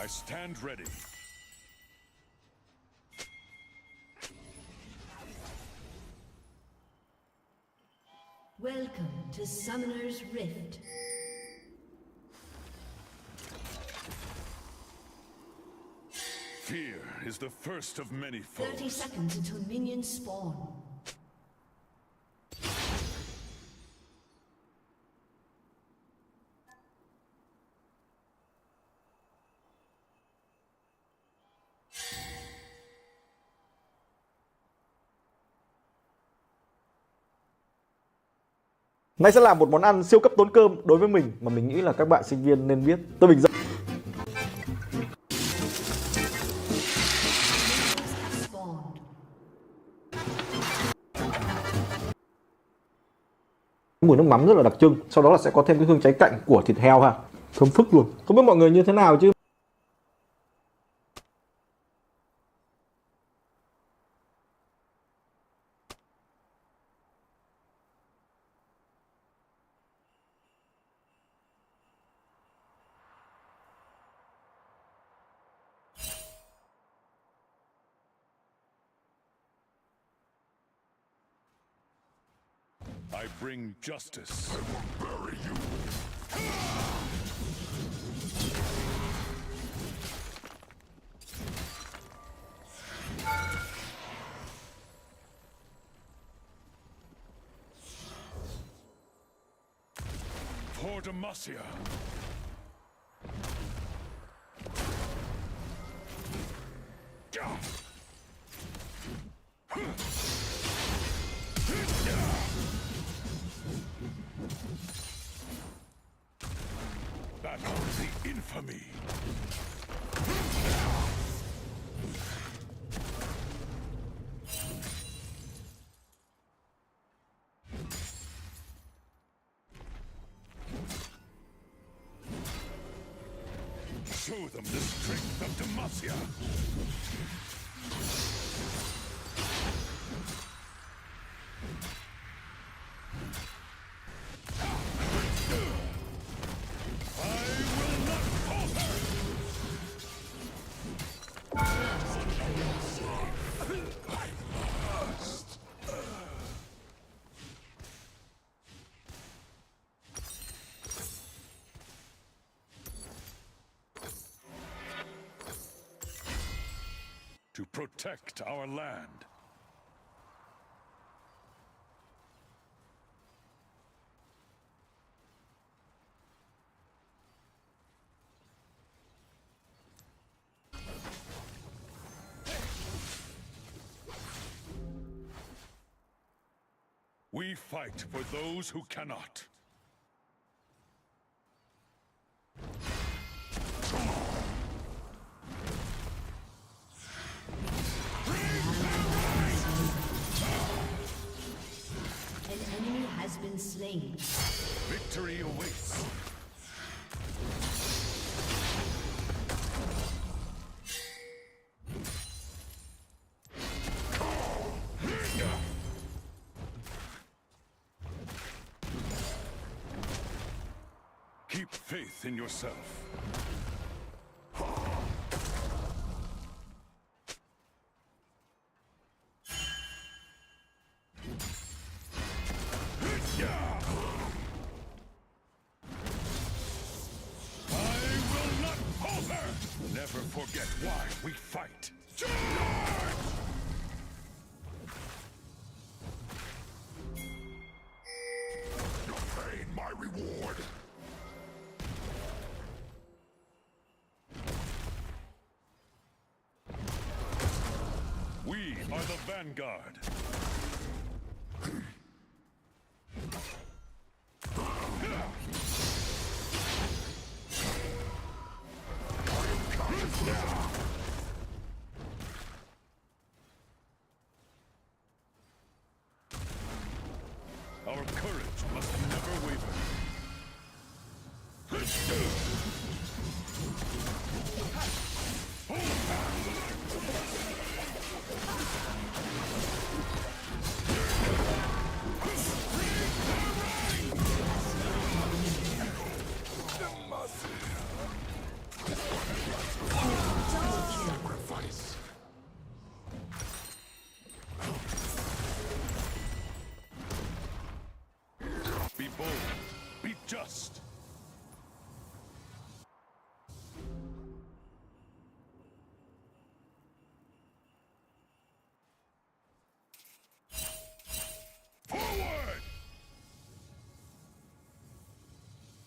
I stand ready. Welcome to Summoner's Rift. Fear is the first of many foes. 30 seconds until minions spawn. Nay sẽ là một món ăn siêu cấp tốn cơm đối với mình mà mình nghĩ là các bạn sinh viên nên biết. Tôi bình dẫn. Mùi nước mắm rất là đặc trưng, sau đó là sẽ có thêm cái hương cháy cạnh của thịt heo ha. Thơm phức luôn. Không biết mọi người như thế nào chứ I bring justice. I will bury you. For Demacia. Battle the infamy. Show them the strength of Demacia. To protect our land. We fight for those who cannot. An enemy has been slain. Victory awaits. Keep faith in yourself. Never forget why we fight. Charge! Your pain, my reward. We are the vanguard. Our courage must never waver.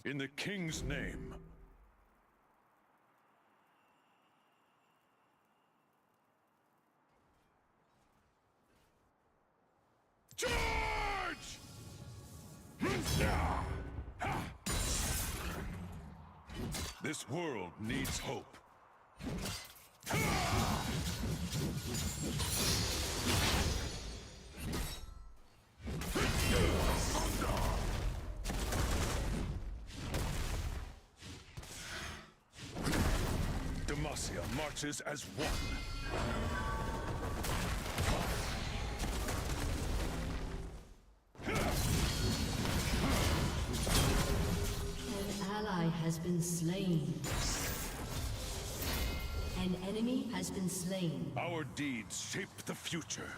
In the king's name. Charge! This world needs hope. Demacia marches as one. An ally has been slain. An enemy has been slain. Our deeds shape the future.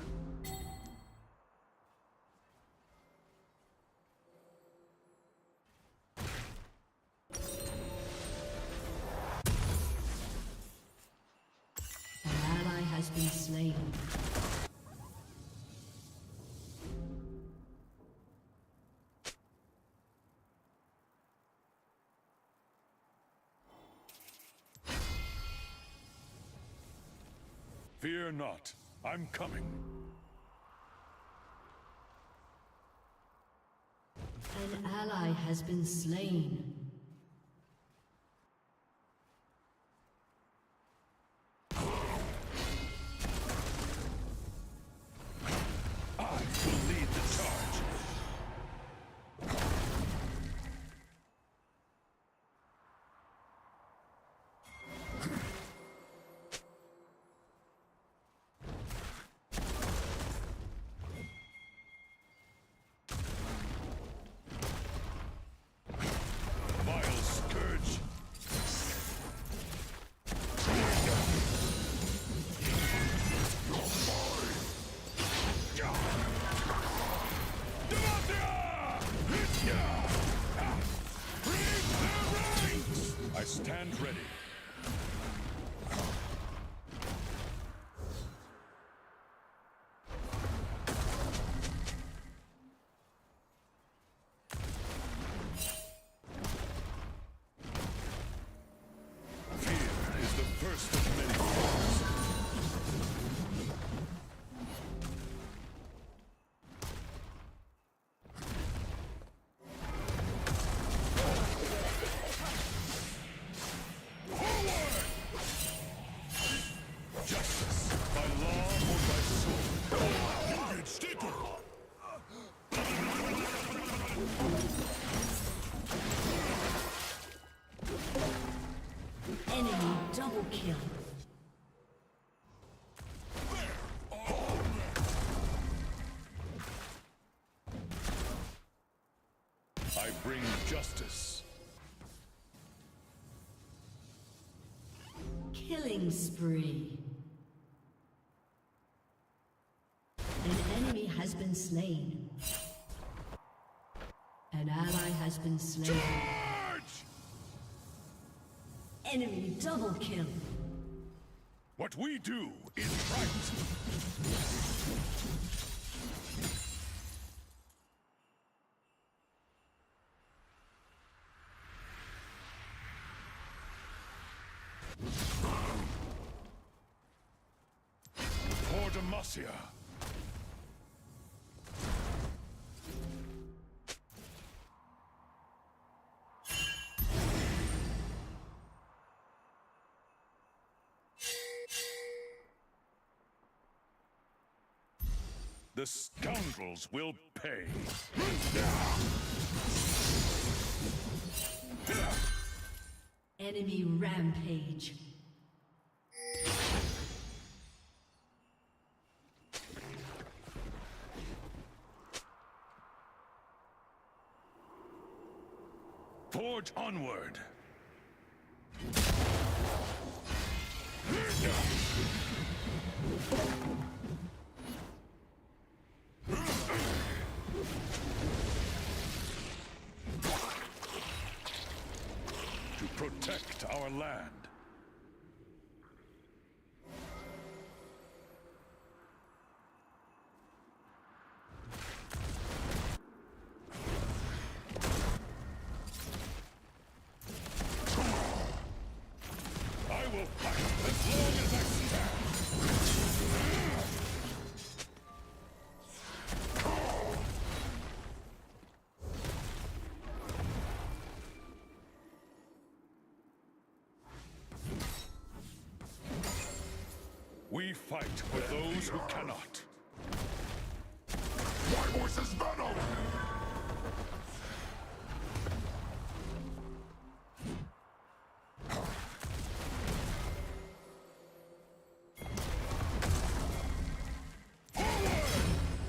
An ally has been slain. Fear not, I'm coming. An ally has been slain. I will lead the charge. Vile scourge. I stand ready. Fear is the first of many fears. Justice, by law or by sword. You get sticker. Enemy double kill. I bring justice. Killing spree. An enemy has been slain. An ally has been slain. Charge! Enemy double kill. What we do is right. For Demacia. The scoundrels will pay. Enemy rampage. Forge onward. To protect our land. fight for those who cannot. My voice is venom!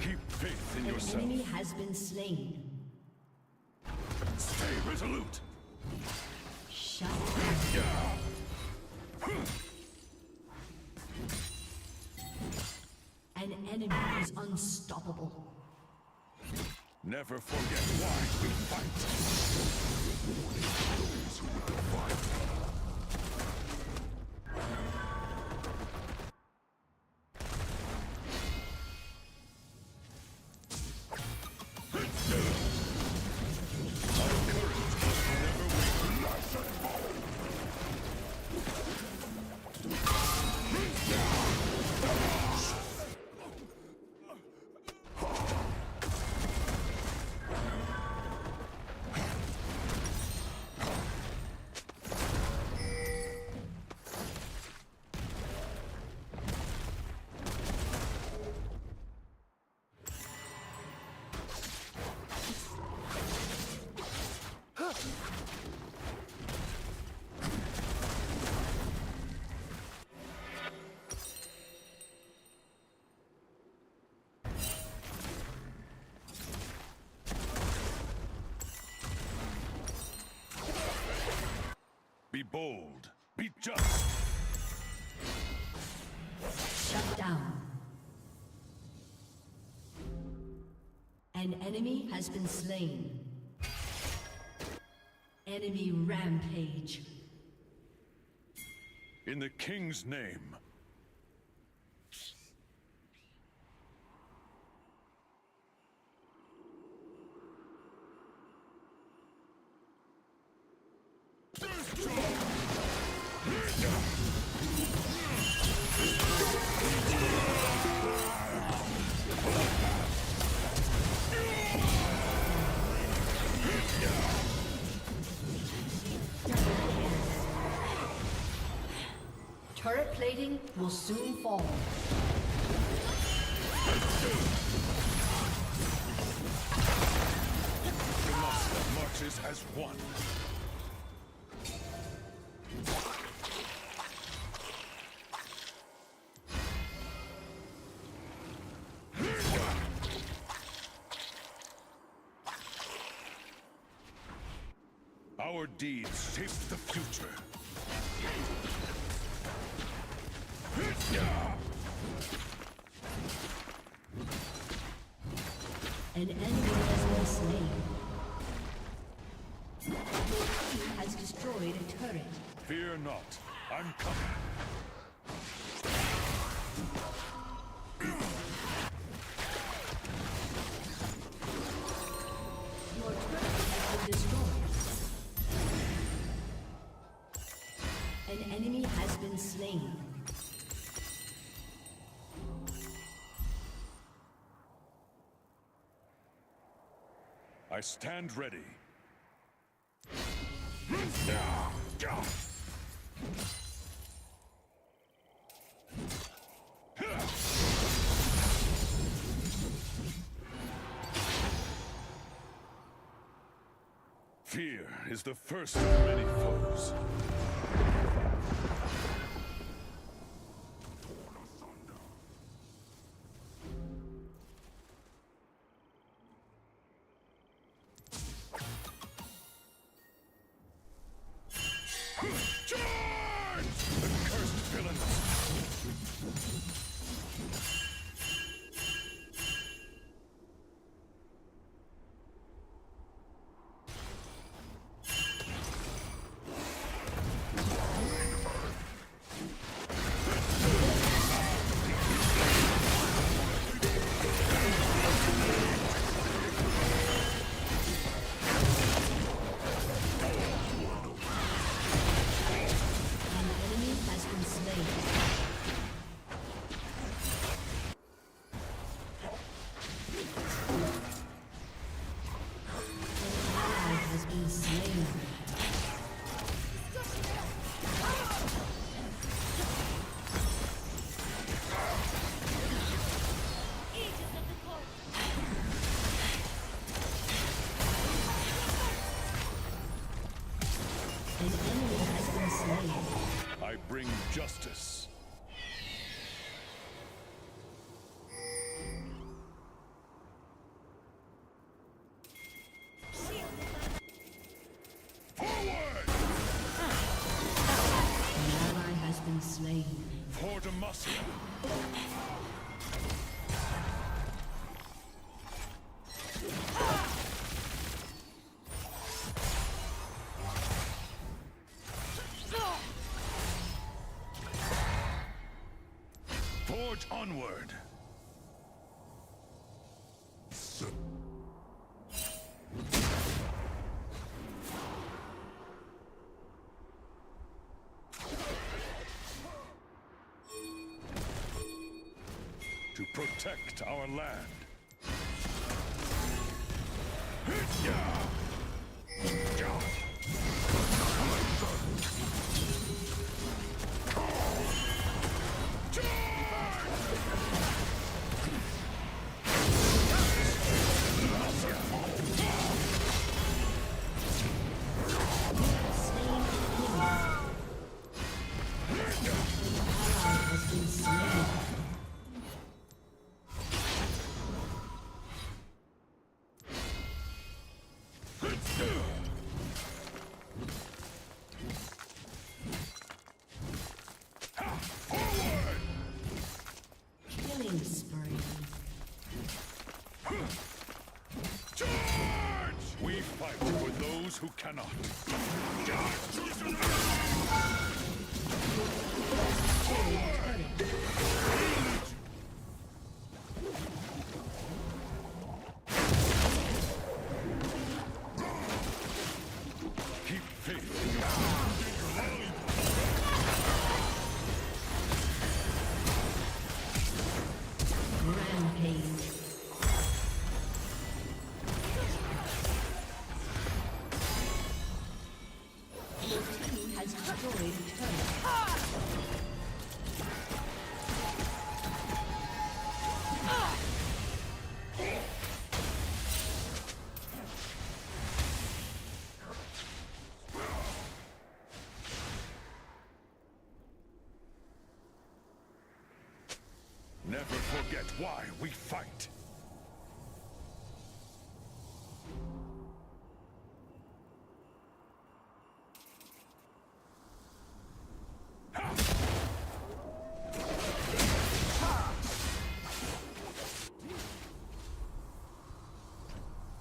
Keep faith in An yourself. enemy has been slain. Stay resolute. Shut down. An enemy is unstoppable. Never forget why we fight. Those who will fight. Be bold. Be just. Shut down. An enemy has been slain. Enemy rampage. In the king's name. Turret plating will soon fall. The loss that marches as one. Our deeds shape the future. An enemy has been slain. Your team has destroyed a turret. Fear not. I'm coming. Your turret has been destroyed. An enemy has been slain. I stand ready. Fear is the first of many foes. Charge! The cursed villains! An enemy has been slain. I bring justice. Forward! An ally has been slain. For Demacia. Forge onward. To protect our land. Has been slain. Killing spree. Charge! We fight for those who cannot. Keep faith in your Rampage. Your team has destroyed a turret. Never forget why we fight.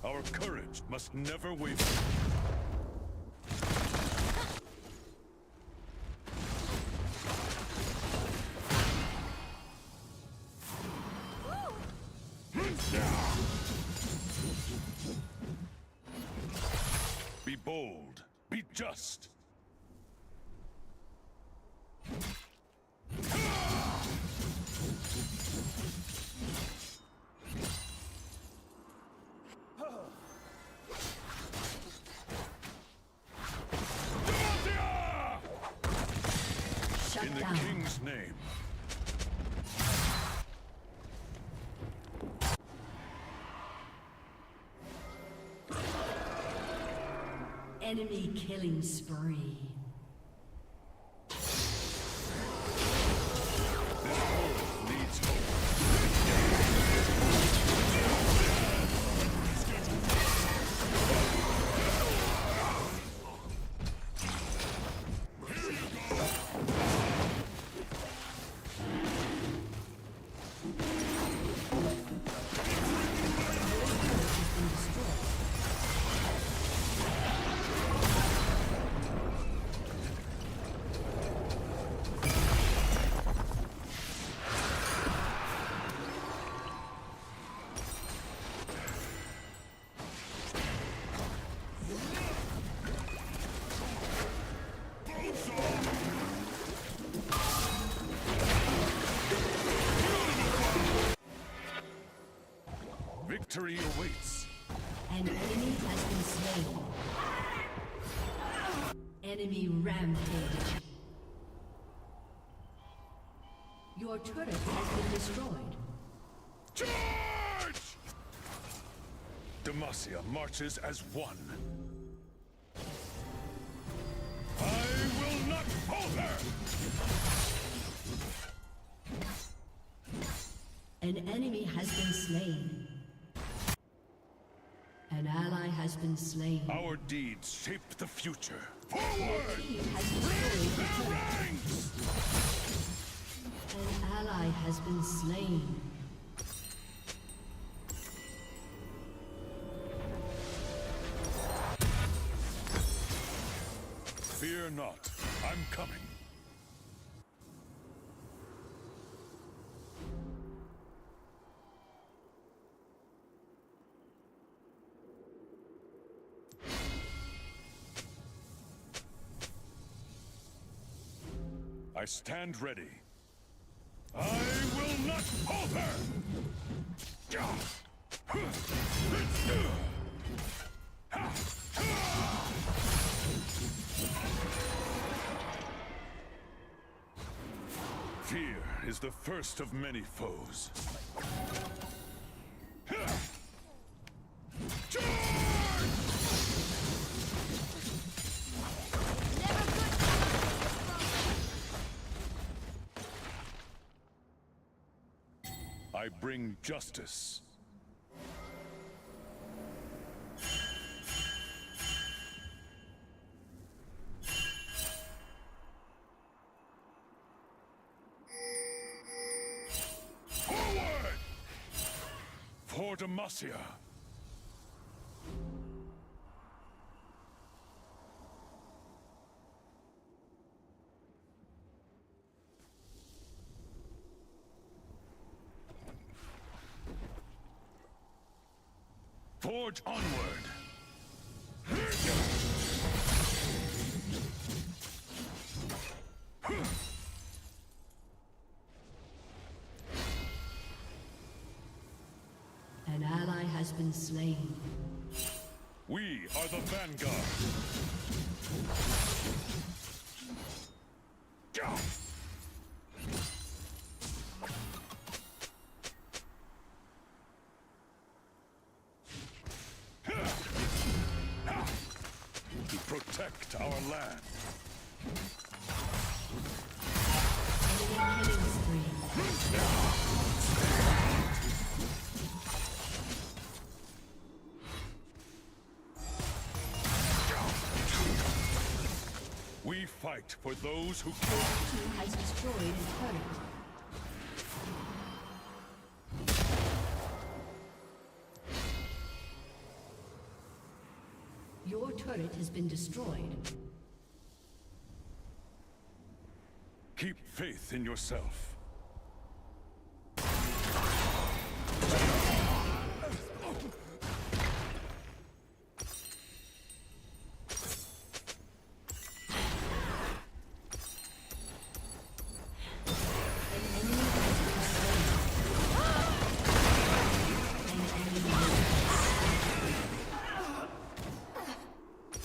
Our courage must never waver. Be bold. Be just. Shut In the down. King's name. Enemy killing spree. This world needs hope. Victory awaits. An enemy has been slain. Enemy rampage. Your turret has been destroyed. Charge! Demacia marches as one. falter! An enemy has been slain. An ally has been slain. Our deeds shape the future. Forward! Team has destroyed the Their turret. ranks! An ally has been slain. Fear not, I'm coming. I stand ready. I will not falter! Fear is the first of many foes. I bring justice. Forward! For Demacia. Forge onward! An ally has been slain. We are the vanguard! To protect our land. Killing spree. We fight for those who kill. Team has destroyed a turret. Your turret has been destroyed. Keep faith in yourself.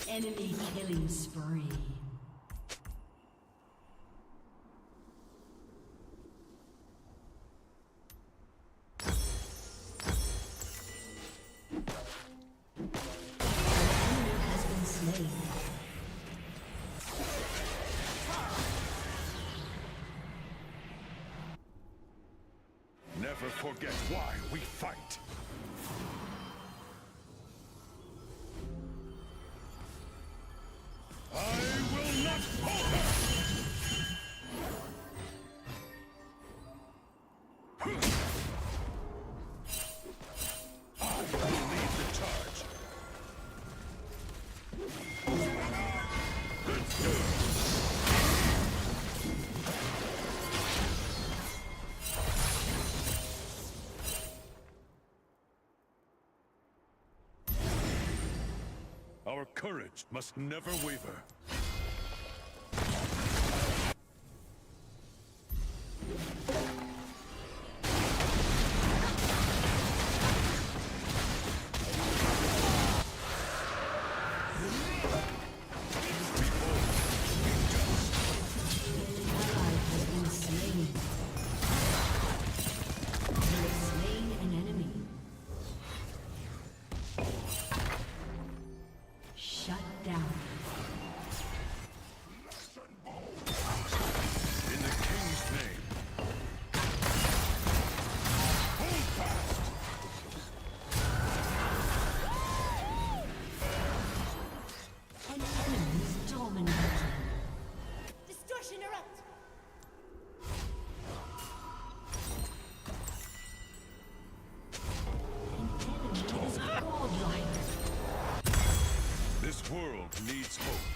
Enemy killing spree. Enemy has been slain. Never forget why we fight. I will not falter! I will lead the charge. Our courage must never waver. An ally has been slain. You have slain an enemy. Shut down. world needs hope.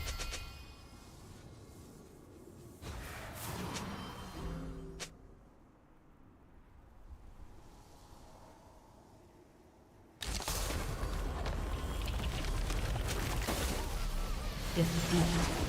Defeat.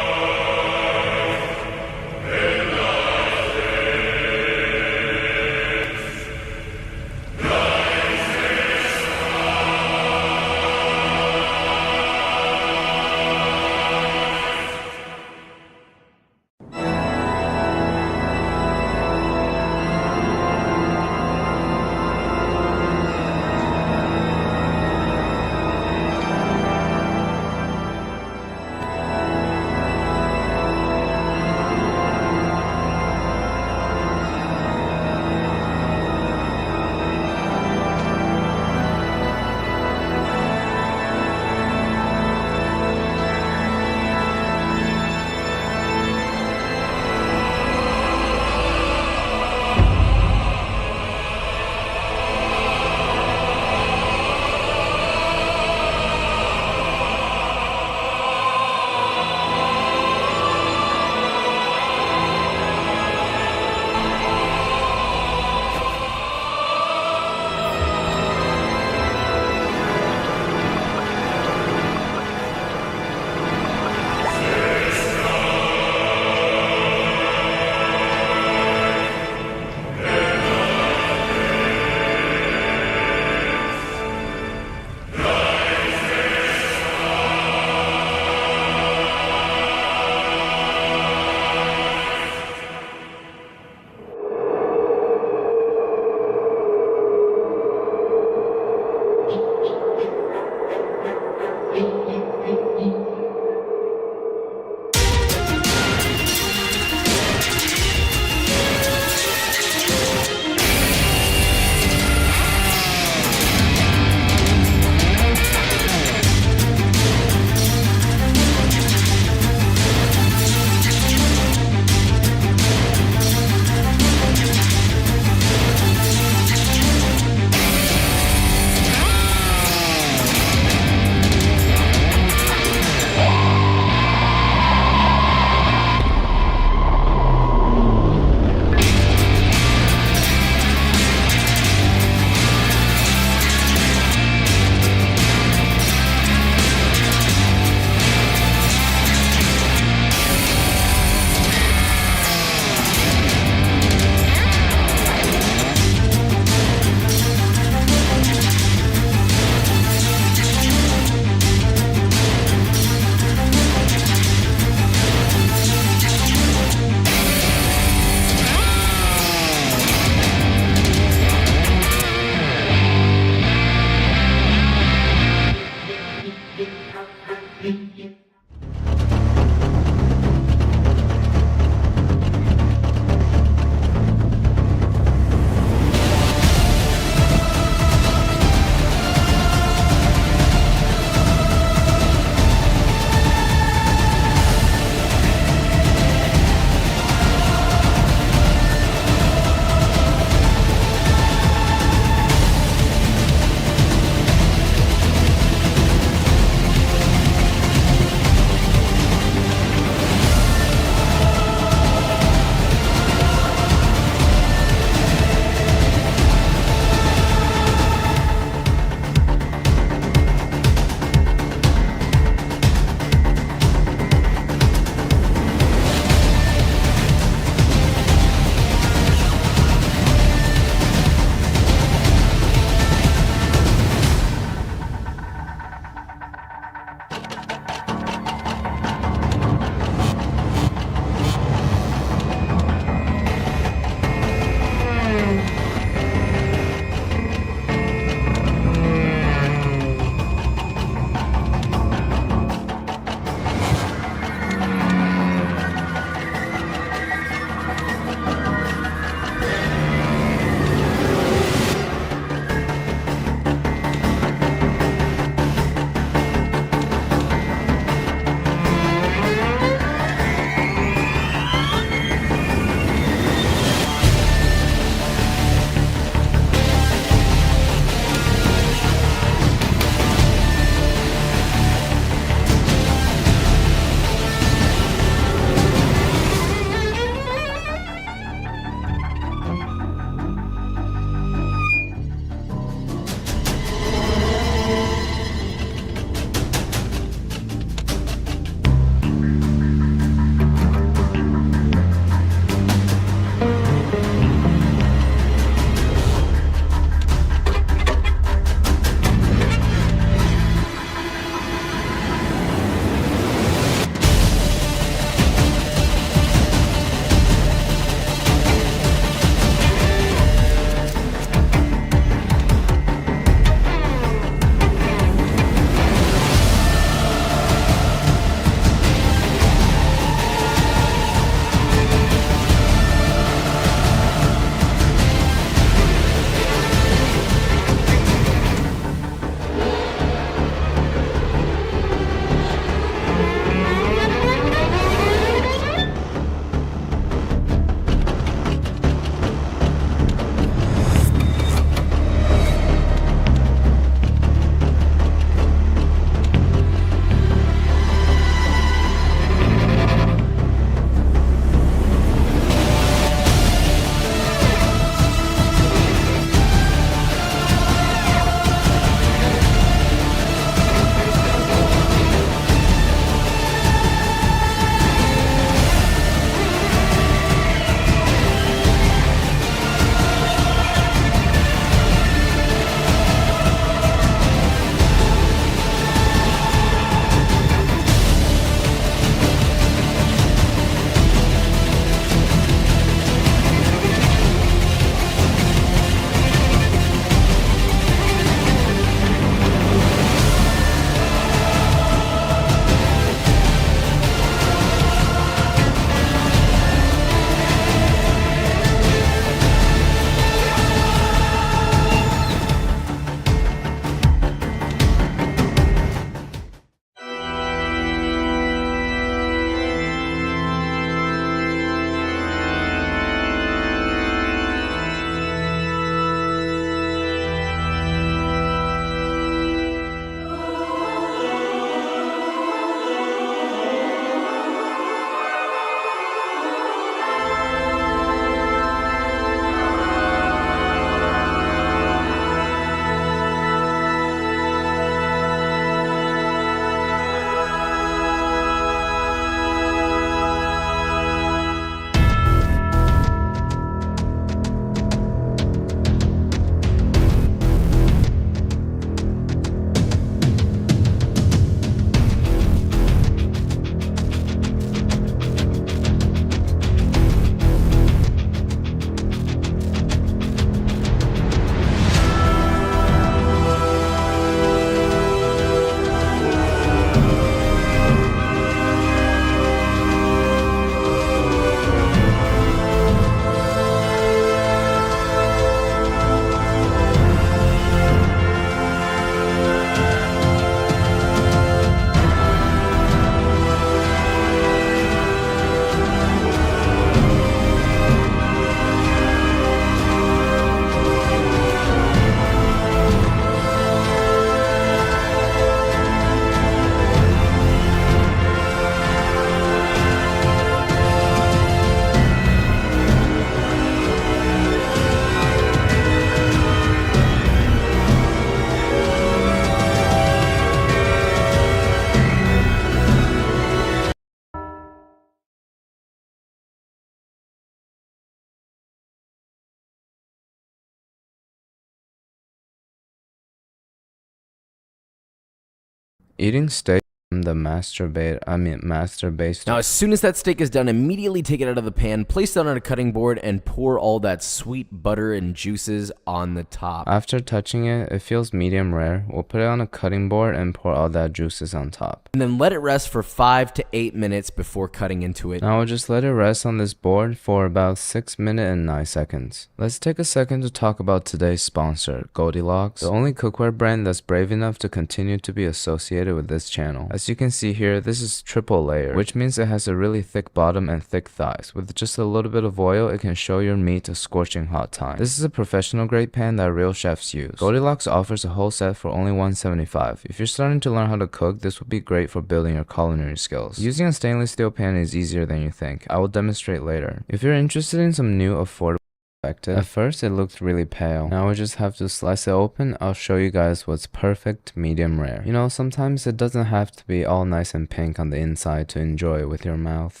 Eating steak, the master-based. Now, as soon as that steak is done, immediately take it out of the pan, place it on a cutting board, and pour all that sweet butter and juices on the top. After touching it, it feels medium rare. We'll put it on a cutting board and pour all that juices on top. And then let it rest for 5 to 8 minutes before cutting into it. Now we'll just let it rest on this board for about 6 minutes and 9 seconds. Let's take a second to talk about today's sponsor, Goldilocks, the only cookware brand that's brave enough to continue to be associated with this channel. As you can see here, this is triple layer, which means it has a really thick bottom and thick thighs. With just a little bit of oil, it can show your meat a scorching hot time. This is a professional grade pan that real chefs use. Goldilocks offers a whole set for only $175. If you're starting to learn how to cook, this would be great for building your culinary skills. Using a stainless steel pan is easier than you think. I will demonstrate later. If you're interested in some new affordable at first it looked really pale. Now we just have to slice it open. I'll show you guys what's perfect medium rare. You know, sometimes it doesn't have to be all nice and pink on the inside to enjoy it with your mouth.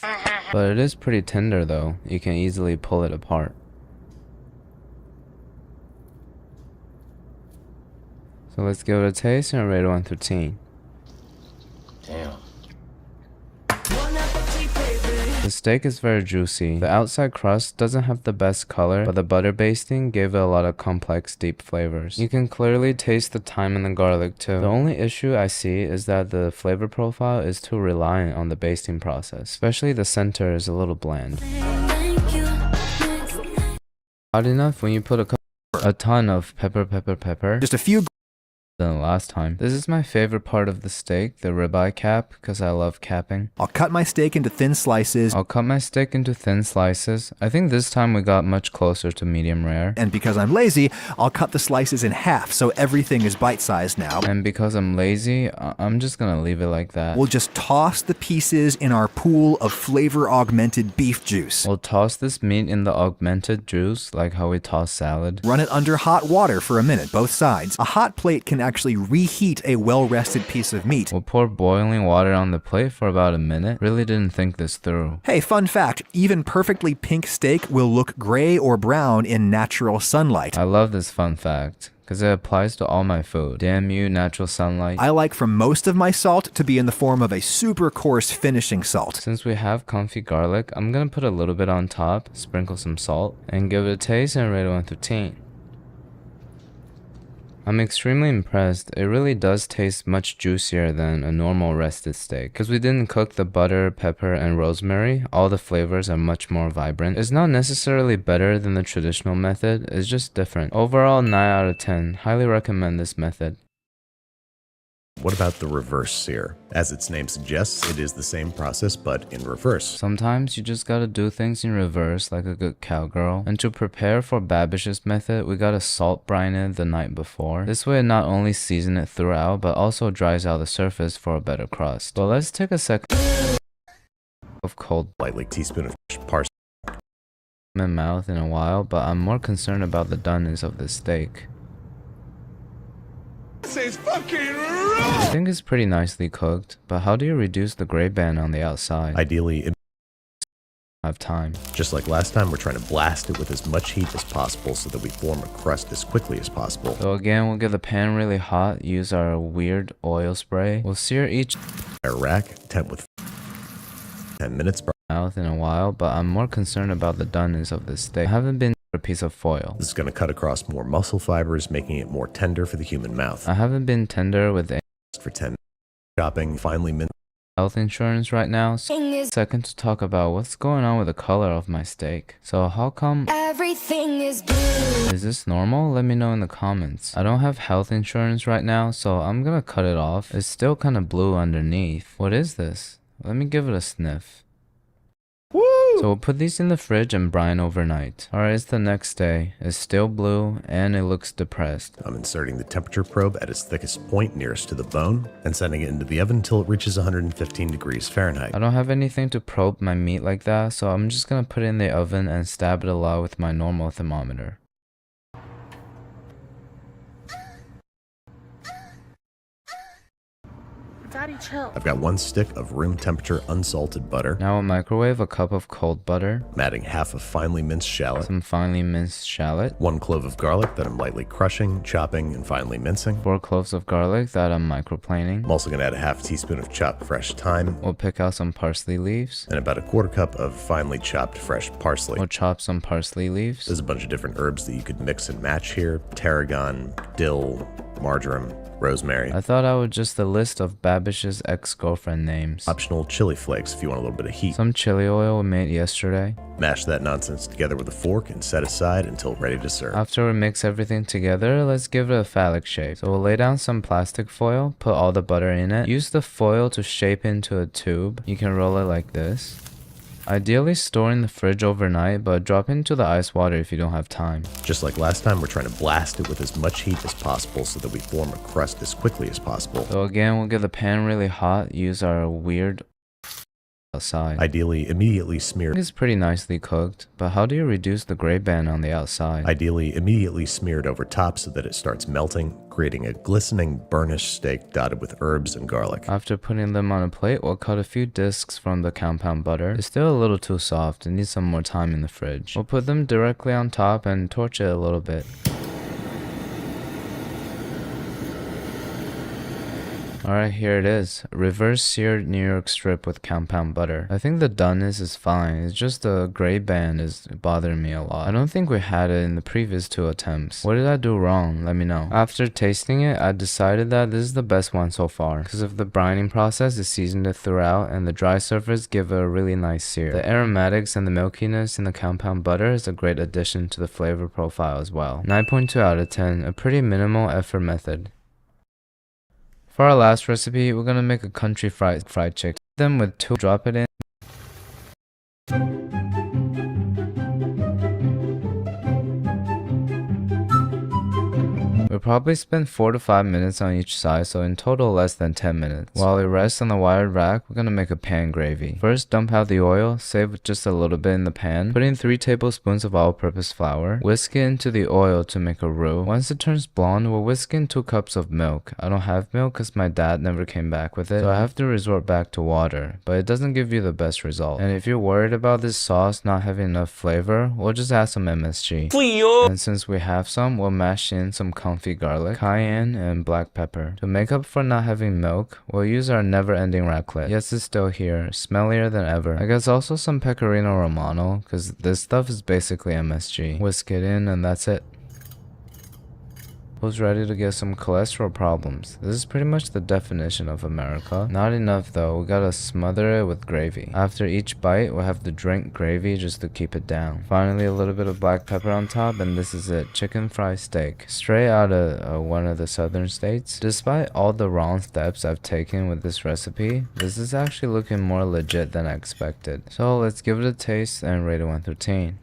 But it is pretty tender though. You can easily pull it apart. So let's give it a taste and rate it 1 through 10. Damn. The steak is very juicy. The outside crust doesn't have the best color, but the butter basting gave it a lot of complex, deep flavors. You can clearly taste the thyme and the garlic too. The only issue I see is that the flavor profile is too reliant on the basting process. Especially the center is a little bland. Odd enough, when you put a ton of pepper, Just a few than the last time. This is my favorite part of the steak, the ribeye cap, because I love capping. I'll cut my steak into thin slices. I'll cut my steak into thin slices. I think this time we got much closer to medium rare. And because I'm lazy, I'll cut the slices in half so everything is bite-sized now. And because I'm lazy, I'm just gonna leave it like that. We'll just toss the pieces in our pool of flavor-augmented beef juice. We'll toss this meat in the augmented juice, like how we toss salad. Run it under hot water for a minute, both sides. A hot plate can actually reheat a well-rested piece of meat. We'll pour boiling water on the plate for about a minute. Really didn't think this through. Hey, fun fact, even perfectly pink steak will look gray or brown in natural sunlight. I love this fun fact, because it applies to all my food. Damn you, natural sunlight. I like for most of my salt to be in the form of a super coarse finishing salt. Since we have comfy garlic, I'm gonna put a little bit on top, sprinkle some salt, and give it a taste and rate it 1 through 10. I'm extremely impressed. It really does taste much juicier than a normal rested steak. Because we didn't cook the butter, pepper, and rosemary, all the flavors are much more vibrant. It's not necessarily better than the traditional method, it's just different. Overall, 9 out of 10. Highly recommend this method. What about the reverse sear? As its name suggests, it is the same process but in reverse. Sometimes you just gotta do things in reverse like a good cowgirl. And to prepare for Babish's method, we gotta salt brine it the night before. This way it not only season it throughout, but also dries out the surface for a better crust. But let's take a second of cold Lightly teaspoon of parsley. in my mouth in a while, but I'm more concerned about the doneness of this steak. This is fucking I raw! think it's pretty nicely cooked, but how do you reduce the gray band on the outside? Ideally, I have time. just like last time, we're trying to blast it with as much heat as possible so that we form a crust as quickly as possible. So again, we'll get the pan really hot, use our weird oil spray. We'll sear each Our rack, temp with 10 minutes. mouth in a while, but I'm more concerned about the doneness of this steak. I haven't been a piece of foil. This is going to cut across more muscle fibers, making it more tender for the human mouth. I haven't been tender with For 10 minutes, chopping finely minced. health insurance right now. So second to talk about what's going on with the color of my steak. So how come Everything is blue. is this normal? Let me know in the comments. I don't have health insurance right now, so I'm gonna cut it off. It's still kind of blue underneath. What is this? Let me give it a sniff. Woo! So we'll put these in the fridge and brine overnight. Alright, it's the next day. It's still blue and it looks depressed. I'm inserting the temperature probe at its thickest point nearest to the bone and sending it into the oven until it reaches 115 degrees Fahrenheit. I don't have anything to probe my meat like that, so I'm just gonna put it in the oven and stab it a lot with my normal thermometer. Daddy, chill. I've got 1 stick of room temperature unsalted butter. Now I'll microwave a cup of cold butter, I'm adding half a finely minced shallot, some finely minced shallot, 1 clove of garlic that I'm lightly crushing, chopping, and finely mincing. 4 cloves of garlic that I'm microplaning. I'm also going to add a half teaspoon of chopped fresh thyme, We'll pick out some parsley leaves. and about a 1/4 cup of finely chopped fresh parsley. We'll chop some parsley leaves. There's a bunch of different herbs that you could mix and match here: tarragon, dill, marjoram, rosemary. I thought I would just a list of Babish's ex-girlfriend names. Optional chili flakes if you want a little bit of heat. Some chili oil we made yesterday. Mash that nonsense together with a fork and set aside until ready to serve. After we mix everything together, let's give it a phallic shape. So we'll lay down some plastic foil, put all the butter in it. Use the foil to shape into a tube. You can roll it like this. Ideally store in the fridge overnight, but drop into the ice water if you don't have time. Just like last time, we're trying to blast it with as much heat as possible so that we form a crust as quickly as possible. So again, we'll get the pan really hot, use our weird outside. Ideally, immediately smear. It's pretty nicely cooked, but how do you reduce the gray band on the outside? Ideally, immediately smeared over top so that it starts melting, creating a glistening, burnished steak dotted with herbs and garlic. After putting them on a plate, we'll cut a few discs from the compound butter. It's still a little too soft, it needs some more time in the fridge. We'll put them directly on top and torch it a little bit. Alright, here it is. Reverse seared New York strip with compound butter. I think the doneness is fine. It's just the gray band is bothering me a lot. I don't think we had it in the previous 2 attempts. What did I do wrong? Let me know. After tasting it, I decided that this is the best one so far. Because of the brining process, it seasoned it throughout, and the dry surface give it a really nice sear. The aromatics and the milkiness in the compound butter is a great addition to the flavor profile as well. 9.2 out of 10, a pretty minimal effort method. For our last recipe, we're gonna make a country fried chicken. Them with 2, drop it in. We'll probably spend 4 to 5 minutes on each side, so in total less than 10 minutes. While it rests on the wired rack, we're gonna make a pan gravy. First, dump out the oil, save just a little bit in the pan. Put in 3 tablespoons of all-purpose flour. Whisk it into the oil to make a roux. Once it turns blonde, we'll whisk in 2 cups of milk. I don't have milk because my dad never came back with it, so I have to resort back to water, but it doesn't give you the best result. And if you're worried about this sauce not having enough flavor, we'll just add some MSG. And since we have some, we'll mash in some comfy garlic, cayenne, and black pepper. To make up for not having milk, we'll use our never-ending raclette. Yes, it's still here, smellier than ever. I guess also some pecorino romano, because this stuff is basically MSG. Whisk it in and that's it. Who's ready to get some cholesterol problems? This is pretty much the definition of America. Not enough though, we gotta smother it with gravy. After each bite, we'll have to drink gravy just to keep it down. Finally, a little bit of black pepper on top, and this is it. Chicken fried steak. Straight out of one of the southern states. Despite all the wrong steps I've taken with this recipe, this is actually looking more legit than I expected. So let's give it a taste and rate it 1 through 10.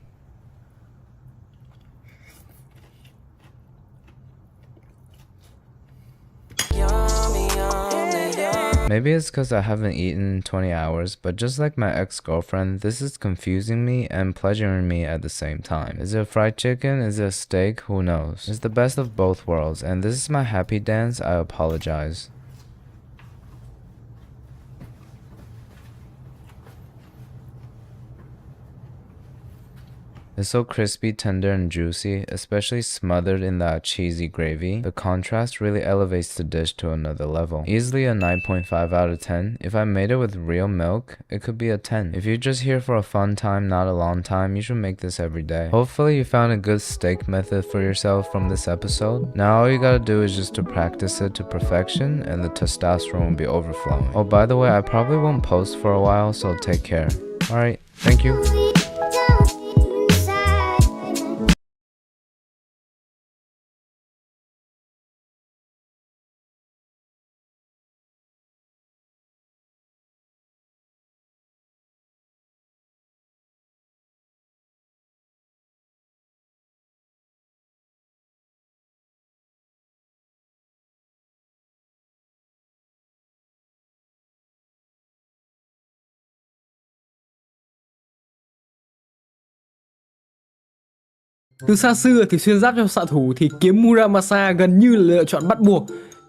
Maybe it's because I haven't eaten in 20 hours, but just like my ex-girlfriend, this is confusing me and pleasuring me at the same time. Is it a fried chicken? Is it a steak? Who knows? It's the best of both worlds, and this is my happy dance. I apologize. It's so crispy, tender, and juicy, especially smothered in that cheesy gravy. The contrast really elevates the dish to another level. Easily a 9.5 out of 10. If I made it with real milk, it could be a 10. If you're just here for a fun time, not a long time, you should make this every day. Hopefully you found a good steak method for yourself from this episode. Now all you gotta do is just to practice it to perfection, and the testosterone will be overflowing. Oh, by the way, I probably won't post for a while, so take care. Alright, thank you. Từ xa xưa thì xuyên giáp cho xạ thủ thì kiếm Muramasa gần như là lựa chọn bắt buộc.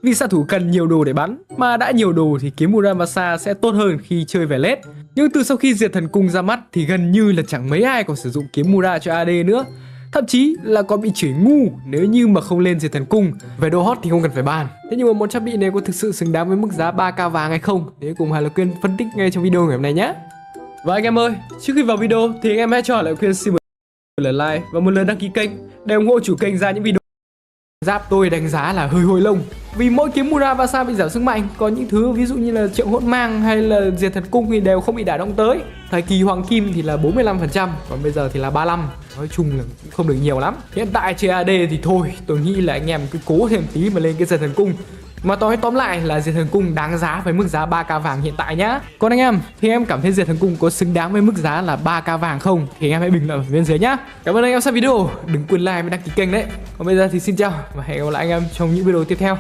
vì xạ thủ cần nhiều đồ để bắn, mà đã nhiều đồ thì kiếm Muramasa sẽ tốt hơn khi chơi về late. Nhưng từ sau khi Diệt Thần Cung ra mắt thì gần như là chẳng mấy ai còn sử dụng kiếm Mura cho AD nữa. Thậm chí là còn bị chửi ngu nếu như mà không lên Diệt Thần Cung. Về đồ hot thì không cần phải bàn. Thế nhưng mà món trang bị này có thực sự xứng đáng với mức giá 3k vàng hay không? Thế cùng Hải Lộc Quyên phân tích ngay trong video ngày hôm nay nhé. Và anh em ơi, trước khi vào video thì anh em hãy cho Hải Lộc Quyên xin một lượt like và một lượt đăng ký kênh để ủng hộ chủ kênh ra những video giáp tôi đánh giá là hơi hồi lông. Vì mỗi kiếm Muramasa bị giảm sức mạnh, có những thứ ví dụ như là Triệu Hỗn Mang hay là Diệt Thần Cung thì đều không bị đả động tới. Thời kỳ Hoàng Kim thì là 45%, còn bây giờ thì là 35%. Nói chung là cũng không được nhiều lắm. Hiện tại chơi AD thì thôi, tôi nghĩ là anh em cứ cố thêm tí mà lên cái Diệt Thần Cung. Mà nói tóm lại là Diệt Thần Cung đáng giá với mức giá 3k vàng hiện tại nhá. Còn anh em thì em cảm thấy Diệt Thần Cung có xứng đáng với mức giá là 3k vàng không? Thì anh em hãy bình luận ở bên dưới nhá. Cảm ơn anh em xem video, đừng quên like và đăng ký kênh đấy. Còn bây giờ thì xin chào và hẹn gặp lại anh em trong những video tiếp theo.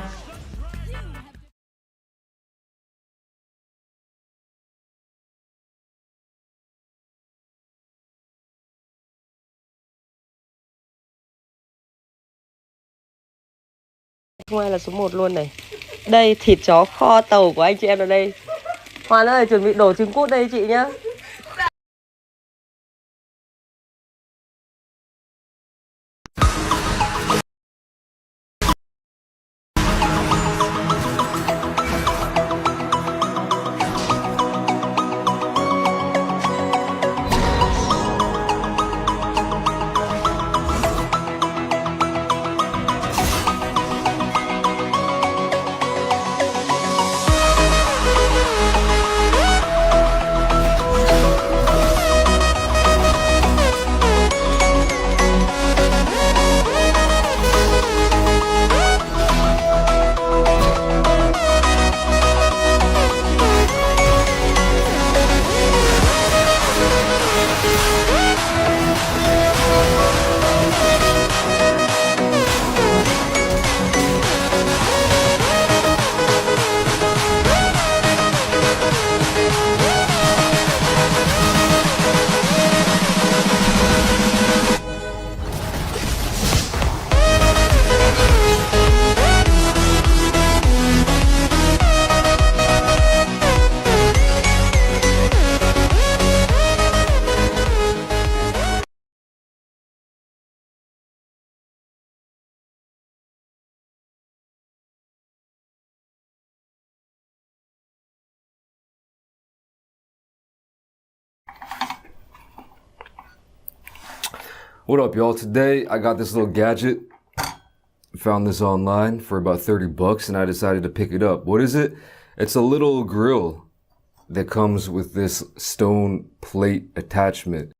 Không ai là số 1 luôn này. Đây thịt chó kho tàu của anh chị em ở đây. Hoàn ơi, chuẩn bị đổ trứng cút đây chị nhá. What up, y'all? Today I got this little gadget. Found this online for about 30 bucks and I decided to pick it up. What is it? It's a little grill that comes with this stone plate attachment.